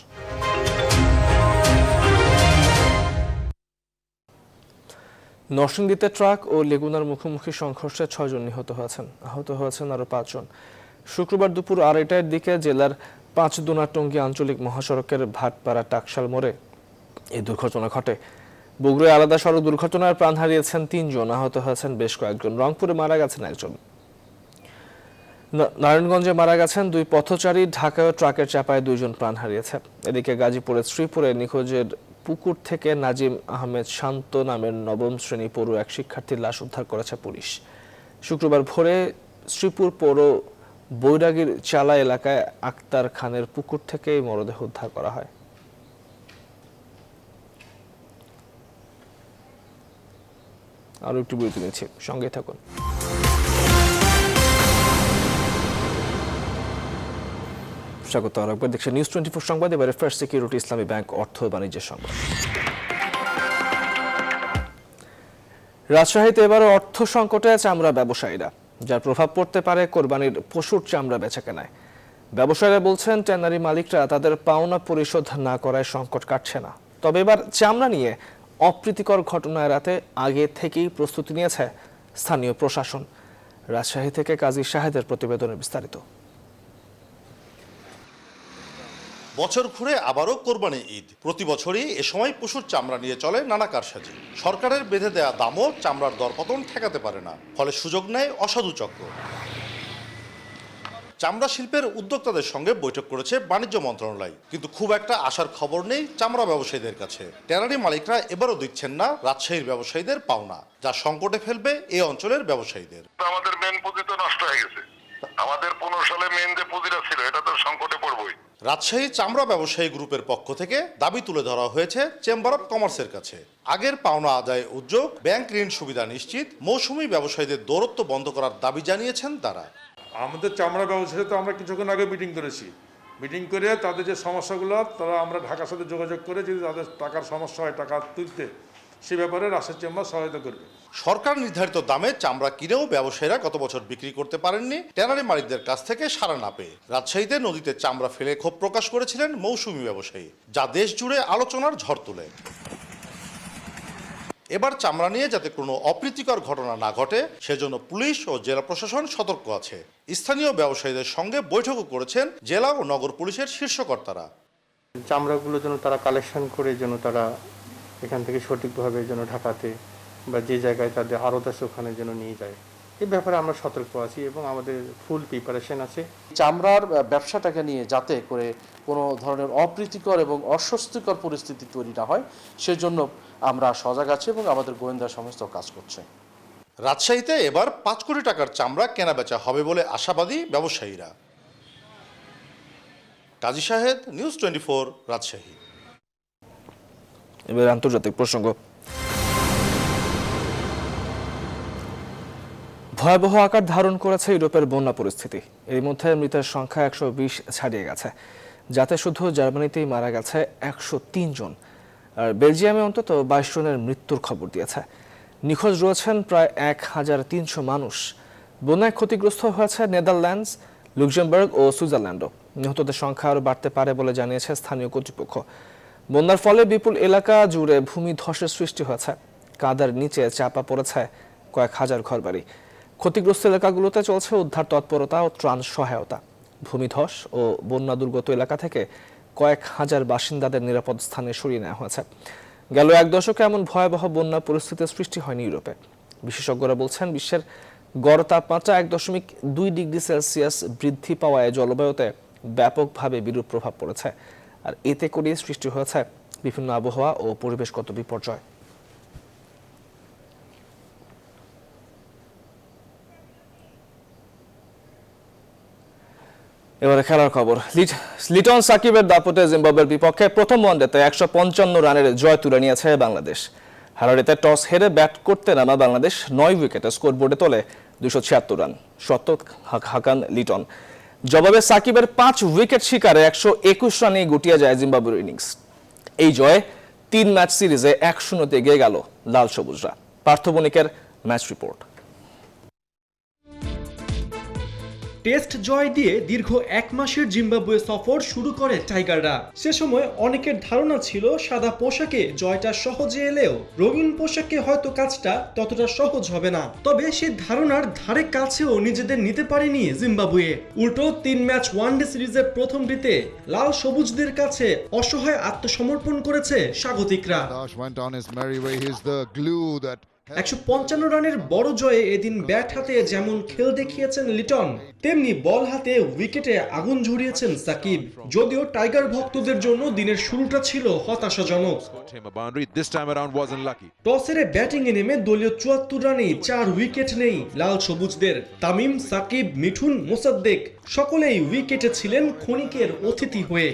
S1: নরসিংদীতে ট্রাক ও লেগুনার মুখোমুখি সংঘর্ষে 6 জন নিহত হয়েছেন, আহত হয়েছেন আরো 5 জন। শুক্রবার দুপুর 2:30টার দিকে জেলার 5 টঙ্গী আঞ্চলিক মহাসড়কের ভাটপাড়া টাকশাল মোড়ে এই দুর্ঘটনা ঘটে। বগুড়ায় আলাদা সড়ক দুর্ঘটনায় প্রাণ হারিয়েছেন 3 জন, আহত হয়েছেন বেশ কয়েকজন। রংপুরে মারা গেছেন 1 জন। নারায়ণগঞ্জে মারা গেছেন 2 পথচারী। ঢাকায় ট্রাকের চাপায় 2 জন প্রাণ হারিয়েছে। এদিকে গাজীপুরের শ্রীপুরে নিখোঁজের পুকুর থেকে নাজিম আহমেদ শান্ত নামের 9ম শ্রেণী পড়ুয়া এক শিক্ষার্থীর লাশ উদ্ধার করেছে পুলিশ। শুক্রবার ভোরে শ্রীপুর পৌর বৈরাগীর চালা এলাকায় আক্তার খানের পুকুর থেকে এই মরদেহ উদ্ধার করা হয়। আরো একটু বিরতি নিচ্ছি, সঙ্গে থাকুন। স্বাগত আরেকবার দেখছেন নিউজ 24 সংবাদ। এবারে ফার্স্ট সিকিউরিটি ইসলামী ব্যাংক অর্থ বাণিজ্যের সংবাদ। রাজশাহীতে এবারও অর্থ সংকটে চামড়া ব্যবসায়ীরা, যার প্রভাব পড়তে পারে কোরবানির পশুর চামড়া বেচাকেনায়। ব্যবসায়ীরা বলছেন ট্যানারি মালিকরা তাদের পাওনা পরিশোধ না করায় সংকট কাটছে না। তবে এবার চামড়া নিয়ে অপ্রীতিকর ঘটনা এড়াতে আগে থেকেই প্রস্তুতি নিয়েছে স্থানীয় প্রশাসন। রাজশাহী থেকে কাজী শাহেদের প্রতিবেদনের বিস্তারিত।
S10: বছর ঘুরে আবারও কোরবানি ঈদ। প্রতি বছরই এ সময় পশুর চামড়া নিয়ে চলে নানা কারসাজি। সরকারের বেঁধে দেয়া দামও চামড়ার দরপতন ঠেকাতে পারে না, ফলে সুযোগ নেয় অসাধু চক্র। চামড়া শিল্পের উদ্যোক্তাদের সঙ্গে বৈঠক করেছে বাণিজ্য মন্ত্রণালয়, কিন্তু খুব একটা আশার খবর নেই চামড়া ব্যবসায়ীদের কাছে। ট্যানারি মালিকরা এবারও দিচ্ছেন না রাজশাহীর ব্যবসায়ীদের পাওনা, যা সংকটে ফেলবে এই অঞ্চলের ব্যবসায়ীদের।
S13: আমাদের মেন পুঁজি তো নষ্ট হয়ে গেছে, আমাদের 15 সালে মেন যে পুঁজিটা ছিল এটা তো সংকটে পড়বই।
S10: রাজশাহী চামড়া ব্যবসায়ী গ্রুপের পক্ষ থেকে দাবি তুলে ধরা হয়েছে চেম্বার অব কমার্সের কাছে। আগের পাওনা আদায় উদ্যোগ, ব্যাংক ঋণ সুবিধা নিশ্চিত, মৌসুমী ব্যবসায়ীদের দৌরত্ব বন্ধ করার দাবি জানিয়েছেন তারা।
S26: আমাদের চামড়া ব্যবসায়ী তো আমরা কিছুক্ষণ আগে মিটিং করেছি, মিটিং করে তাদের যে সমস্যাগুলো তারা আমরা ঢাকার সাথে যোগাযোগ করে যদি তাদের টাকার সমস্যা হয় টাকা তুলতে, সে ব্যাপারে রাজশাহী চেম্বার সহায়তা করবে।
S10: সরকার নির্ধারিত দামে চামড়া কিনেও ব্যবসায়ীরা গত বছর বিক্রি করতে পারেননি ট্যানারি মালিকদের কাছ থেকে সাড়া না পেয়ে। রাজশাহীতে নদীতে চামড়া ফেলে ক্ষোভ প্রকাশ করেছিলেন মৌসুমী ব্যবসায়ী, যা দেশ জুড়ে আলোচনার ঝড় তোলে। এবার চামড়া নিয়ে যাতে কোনো অপ্রীতিকর ঘটনা না ঘটে সেজন্য পুলিশ ও জেলা প্রশাসন সতর্ক আছে। স্থানীয় ব্যবসায়ীদের সঙ্গে বৈঠকও করেছেন জেলা ও নগর পুলিশের শীর্ষকর্তারা।
S27: চামড়াগুলো যেন তারা কালেকশন করে যেন তারা এখান থেকে সঠিকভাবে যেন ঢাকাতে বা যে জায়গায় তাদের আড়ত আছে ওখানে যেন নিয়ে যায়, এই ব্যাপারে আমরা সতর্ক আছি এবং আমাদের ফুল প্রিপারেশন আছে।
S28: চামড়ার ব্যবসাটাকে নিয়ে যাতে করে কোনো ধরনের অপ্রীতিকর এবং অস্বস্তিকর পরিস্থিতি তৈরি না হয় সেজন্য আমরা সজাগ আছি এবং আমাদের গোয়েন্দা সংস্থা কাজ করছে।
S10: রাজশাহীতে এবার 5 কোটি টাকার চামড়া কেনাবেচা হবে বলে আশাবাদী ব্যবসায়ীরা। কাজী শাহেদ, নিউজ 24, রাজশাহী।
S1: এবার আন্তর্জাতিক প্রসঙ্গ। ভয়াবহ আকার ধারণ করেছে ইউরোপের বন্যা পরিস্থিতি। এর মধ্যে মৃতের সংখ্যা 120 ছাড়িয়ে গেছে, যাতে শুধু জার্মানিতেই মারা গেছে 103 জন, আর বেলজিয়ামে অন্তত 22 জনের মৃত্যুর খবর দিয়েছে। নিখোঁজ রয়েছেন প্রায় 1300 মানুষ। বন্যায় ক্ষতিগ্রস্ত হয়েছে নেদারল্যান্ডস, লুক্সেমবার্গ ও সুইজারল্যান্ডও। নিহতদের সংখ্যা আরও বাড়তে পারে বলে জানিয়েছে স্থানীয় কর্তৃপক্ষ। বন্যার ফলে বিপুল এলাকা জুড়ে ভূমিধসের সৃষ্টি হয়েছে। কাদার নিচে চাপা পড়েছে কয়েক হাজার ঘরবাড়ি। ক্ষতিগ্রস্ত এলাকাগুলোতে চলছে উদ্ধার তৎপরতা ও ত্রাণ সহায়তা। ভূমিধস ও বন্যা দুর্গত এলাকা থেকে কয়েক হাজার বাসিন্দাদের নিরাপদ স্থানে সরিয়ে নেওয়া হয়েছে। গেল 1 দশকে এমন ভয়াবহ বন্যা পরিস্থিতির সৃষ্টি হয়নি ইউরোপে। বিশেষজ্ঞরা বলছেন বিশ্বের গড় তাপমাত্রা 1.2 ডিগ্রি সেলসিয়াস বৃদ্ধি পাওয়ায় জলবায়ুতে ব্যাপকভাবে বিরূপ প্রভাব পড়েছে, আর এতে করে সৃষ্টি হয়েছে বিভিন্ন আবহাওয়া ও পরিবেশগত বিপর্যয়। এবারে খেলার খবর। লিটন সাকিবের দাপটে জিম্বাবুয়ের বিপক্ষে প্রথম ওয়ানডেতে 155 রানের জয় তুলে নিয়েছে বাংলাদেশ। হারারিতে টস হেরে ব্যাট করতে নামা বাংলাদেশ 9 উইকেটে স্কোরবোর্ডে তোলে 276 রান। শতক হাকান লিটন। জবাবে সাকিবের 5 উইকেট শিকারে 121 রানে গুটিয়ে যায় জিম্বাবুয়ের ইনিংস। এই জয়ে 3 ম্যাচ সিরিজে 1-0 এগিয়ে গেল লাল সবুজরা। পার্থ বণিকের ম্যাচ রিপোর্ট।
S3: টেস্ট জয় দিয়ে দীর্ঘ 1 মাসের জিম্বাবুয়ে সফর শুরু করে টাইগাররা। সে সময় অনেকের ধারণা ছিল সাদা পোশাকে জয়টা সহজে এলেও রঙিন পোশাকে হয়তো কাজটা ততটা সহজ হবে না। তবে সেই ধারণার ধারে কাছেও নিজেদের নিতে পারেনি জিম্বাবুয়ে। উল্টো 3 ম্যাচ ওয়ানডে সিরিজের প্রথমটিতে লাল সবুজদের কাছে অসহায় আত্মসমর্পণ করেছে স্বাগতিকরা। 155 রানের বড় জয়ে এদিন ব্যাট হাতে যেমন খেল দেখিয়েছেন লিটন, তেমনি বল হাতে উইকেটে আগুন ঝরিয়েছেন সাকিব। যদিও টাইগার ভক্তদের জন্য দিনের শুরুটা ছিল হতাশাজনক। টস হেরে ব্যাটিং এ নেমে দলীয় 74 রানেই 4 উইকেট নেই লাল সবুজদের। তামিম, সাকিব, মিঠুন, মোসাদ্দেক সকলেই উইকেটে ছিলেন ক্ষণিকের অতিথি হয়ে।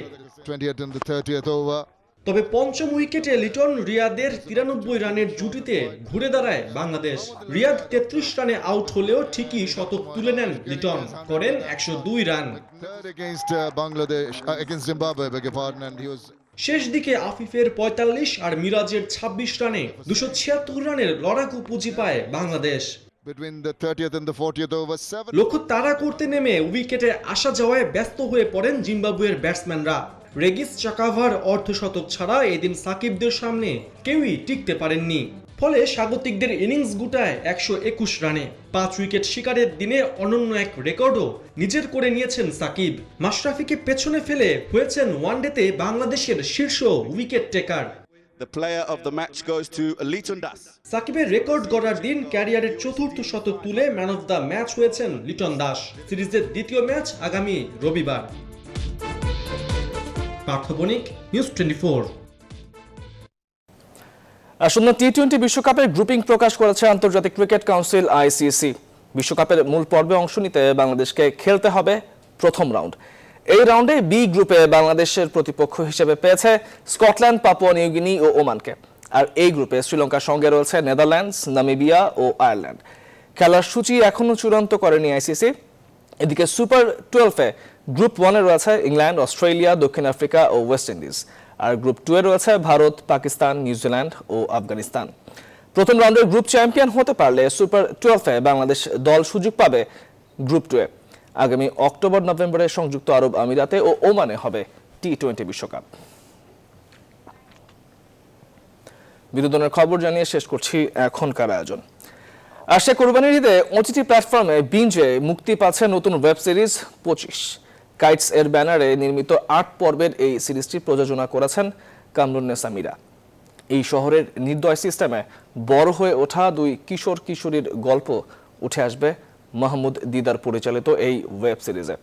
S3: তবে পঞ্চম উইকেটে লিটন রিয়াদের 93 রানের জুটিতে ঘুরে দাঁড়ায় বাংলাদেশ। রিয়াদ 33 রানে আউট হলেও ঠিকই শতক তুলে নেন লিটন, করেন 102 রান। শেষ দিকে আফিফের 45 আর মিরাজের 26 রানে 276 রানের লড়াকু পুঁজি পায় বাংলাদেশ। লক্ষ্য তাড়া করতে নেমে উইকেটে আসা যাওয়ায় ব্যস্ত হয়ে পড়েন জিম্বাবুয়ের ব্যাটসম্যানরা। রেগিস চাকাভার অর্ধশতক ছাড়া এদিন সাকিবদের সামনে কেউই টিকতে পারেননি। ফলে স্বাগতিকদের ইনিংস গুটায় 121 রানে 5 উইকেট শিকারের দিনে অনন্য এক রেকর্ডও নিজের করে নিয়েছেন সাকিব। মাশরাফিকে পেছনে ফেলে হয়েছেন ওয়ানডেতে বাংলাদেশের শীর্ষ উইকেট টেকার। সাকিবের রেকর্ড গড়ার দিন ক্যারিয়ারের 4র্থ শতক তুলে ম্যান অফ দ্য ম্যাচ হয়েছেন লিটন দাস। সিরিজের দ্বিতীয় ম্যাচ আগামী রবিবার। পার্থ বণিক, নিউজ 24।
S1: আসন্ন টি-20 বিশ্বকাপের গ্রুপিং প্রকাশ করেছে আন্তর্জাতিক ক্রিকেট কাউন্সিল আইসিসি। বিশ্বকাপের মূল পর্বে অংশ নিতে বাংলাদেশকে খেলতে হবে প্রথম রাউন্ড। এই রাউন্ডে বি গ্রুপে বাংলাদেশের প্রতিপক্ষ হিসেবে পেয়েছে স্কটল্যান্ড, পাপুয়া নিউগিনি ও ওমানকে। আর এই গ্রুপে শ্রীলঙ্কার সঙ্গে রয়েছে নেদারল্যান্ডস, নামিবিয়া ও আয়ারল্যান্ড। খেলার সূচি এখনও চূড়ান্ত করেনি আইসিসি। এদিকে সুপার 12-এ গ্রুপ 1-এ রয়েছে ইংল্যান্ড, অস্ট্রেলিয়া, দক্ষিণ আফ্রিকা ও ওয়েস্ট ইন্ডিজ। আর গ্রুপ 2-এ রয়েছে ভারত, পাকিস্তান, নিউজিল্যান্ড ও আফগানিস্তান। প্রথম রাউন্ডের গ্রুপ চ্যাম্পিয়ন হতে পারলে সুপার 12-এ বাংলাদেশ দল সুযোগ পাবে গ্রুপ 2-এ। আগামী অক্টোবর-নভেম্বরে সংযুক্ত আরব আমিরাতে ও ওমানে হবে টি-20 বিশ্বকাপ। বিনোদনের খবর জানিয়ে শেষ করছি এখনকার আয়োজন। আসছে কোরবানির ঈদে ওটিটি প্ল্যাটফর্মে বিঞ্জে মুক্তি পাচ্ছে নতুন ওয়েব সিরিজ 25। কাইটস এর ব্যানারে নির্মিত 8 পর্বের এই সিরিজটি প্রযোজনা করেছেন কামরুন্নেসা মীরা। এই শহরের নির্দয় সিস্টেমে বড় হয়ে ওঠা 2 কিশোর কিশোরীর গল্প উঠে আসবে মাহমুদ দিদার পরিচালিত এই ওয়েব সিরিজে।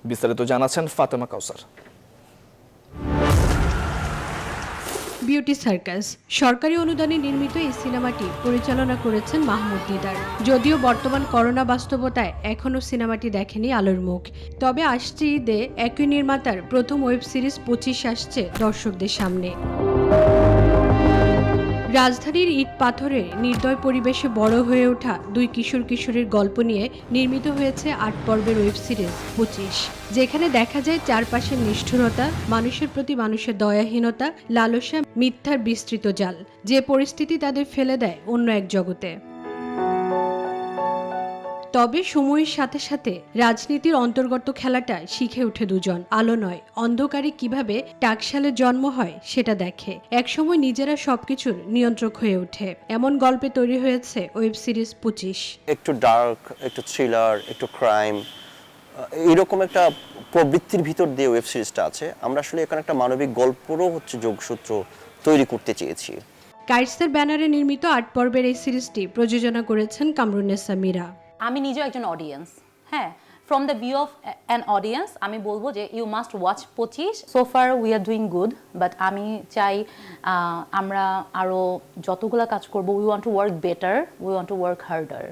S1: বিস্তারিত জানাচ্ছেন ফাতেমা কাউসার।
S8: বিউটি সার্কাস সরকারি অনুদানে নির্মিত এই সিনেমাটি পরিচালনা করেছেন মাহমুদ দিদার। যদিও বর্তমান করোনা বাস্তবতায় এখনও সিনেমাটি দেখেনি আলোর মুখ, তবে আসছে ঈদে একই নির্মাতার প্রথম ওয়েব সিরিজ 25 আসছে দর্শকদের সামনে। রাজধানীর ইট পাথরের নির্দয় পরিবেশে বড় হয়ে ওঠা 2 কিশোর কিশোরীর গল্প নিয়ে নির্মিত হয়েছে 8 পর্বের ওয়েব সিরিজ 25, যেখানে দেখা যায় চারপাশের নিষ্ঠুরতা, মানুষের প্রতি মানুষের দয়াহীনতা, লালসা, মিথ্যার বিস্তৃত জাল, যে পরিস্থিতি তাদের ফেলে দেয় অন্য এক জগতে। তবে সময়ের সাথে সাথে রাজনীতির অন্তর্গত খেলাটা শিখে ওঠে দুজন। আলো নয়, অন্ধকারে কিভাবে টাকশালের জন্ম হয় সেটা দেখে। একসময় নিজেরা সবকিছুর নিয়ন্ত্রক হয়ে ওঠে। এমন গল্পে তৈরি হয়েছে ওয়েব সিরিজ 25।
S9: একটু ডার্ক, একটু থ্রিলার, একটু ক্রাইম, এরকম একটা প্রবৃত্তির ভিতর দিয়ে ওয়েব সিরিজটা আছে। আমরা আসলে এখানে একটা মানবিক গল্পেরও যোগসূত্র তৈরি করতে চেয়েছি।
S8: কাইটসের ব্যানারে নির্মিত 8 পর্বের এই সিরিজটি প্রযোজনা করেছেন কামরুন্নেসা মীরা।
S12: আমি নিজেও একজন অডিয়েন্স, হ্যাঁ, from the view of an audience আমি বলবো যে you must watch 25। So far we are doing good, but আমি চাই আমরা আরও যতগুলো কাজ করব, we want to work better, we want to work harder.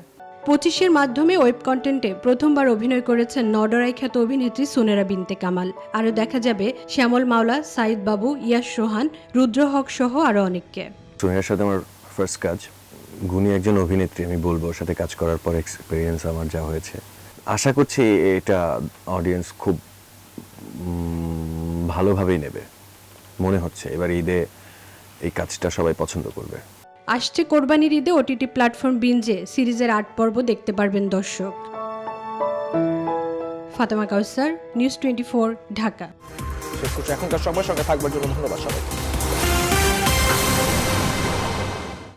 S8: 25-এর মাধ্যমে ওয়েব কন্টেন্টে প্রথমবার অভিনয় করেছেন নডরাই খ্যাত অভিনেত্রী সোনেরা বিনতে কামাল। আরও দেখা যাবে শ্যামল মাওলা, সাইদ বাবু, ইয়াস রোহান, রুদ্র হক সহ আরও অনেককে।
S4: সোনেরার সাথে আমার ফার্স্ট কাজ, গুণী একজন অভিনেত্রী আমি বলবো, ওর সাথে কাজ করার পর এক্সপিরিয়েন্স আমার যা হয়েছে, আশা করছি এটা অডিয়েন্স খুব ভালোভাবেই নেবে মনে হচ্ছে। এবার ঈদে এই কাজটা সবাই পছন্দ করবে।
S8: আসছে কোরবানির ঈদে ওটিটি প্ল্যাটফর্ম বিঞ্জে সিরিজের 8 পর্ব দেখতে পারবেন দর্শক। ফাতেমা কাউসার, নিউজ 24, ঢাকা।
S1: শেষ করছি এখনকার সঙ্গে থাকবার জন্য ধন্যবাদ সবাইকে।